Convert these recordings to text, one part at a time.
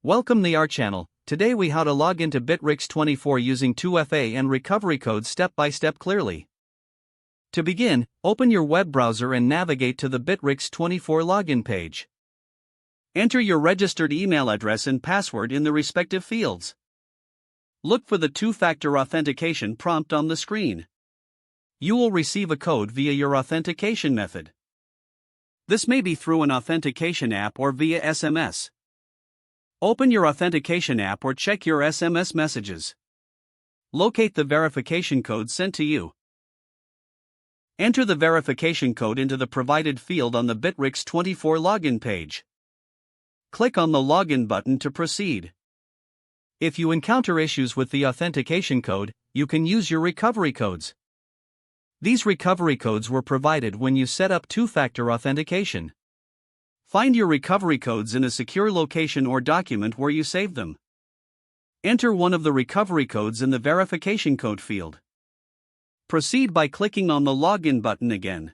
Welcome to our channel. Today we how to log into Bitrix24 using 2FA and recovery codes step by step clearly. To begin, open your web browser and navigate to the Bitrix24 login page. Enter your registered email address and password in the respective fields. Look for the two-factor authentication prompt on the screen. You will receive a code via your authentication method. This may be through an authentication app or via SMS. Open your authentication app or check your SMS messages. Locate the verification code sent to you. Enter the verification code into the provided field on the Bitrix24 login page. Click on the Login button to proceed. If you encounter issues with the authentication code, you can use your recovery codes. These recovery codes were provided when you set up two-factor authentication. Find your recovery codes in a secure location or document where you saved them. Enter one of the recovery codes in the verification code field. Proceed by clicking on the Login button again.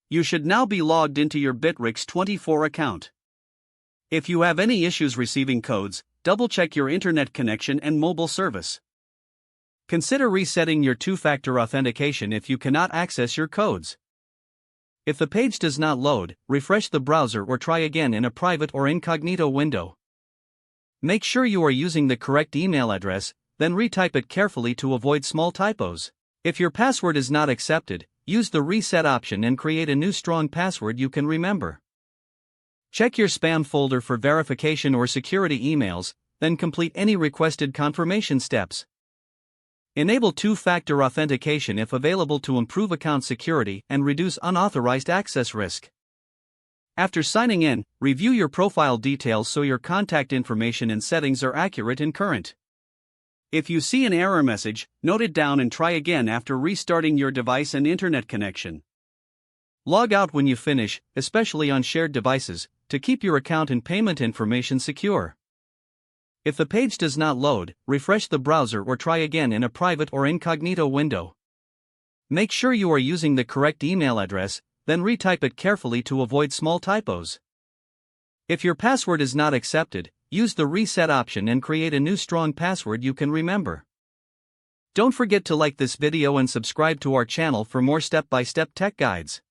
You should now be logged into your Bitrix24 account. If you have any issues receiving codes, double-check your internet connection and mobile service. Consider resetting your two-factor authentication if you cannot access your codes. If the page does not load, refresh the browser or try again in a private or incognito window. Make sure you are using the correct email address, then retype it carefully to avoid small typos. If your password is not accepted, use the reset option and create a new strong password you can remember. Check your spam folder for verification or security emails, then complete any requested confirmation steps. Enable two-factor authentication if available to improve account security and reduce unauthorized access risk. After signing in, review your profile details so your contact information and settings are accurate and current. If you see an error message, note it down and try again after restarting your device and internet connection. Log out when you finish, especially on shared devices, to keep your account and payment information secure. If the page does not load, refresh the browser or try again in a private or incognito window. Make sure you are using the correct email address, then retype it carefully to avoid small typos. If your password is not accepted, use the reset option and create a new strong password you can remember. Don't forget to like this video and subscribe to our channel for more step-by-step tech guides.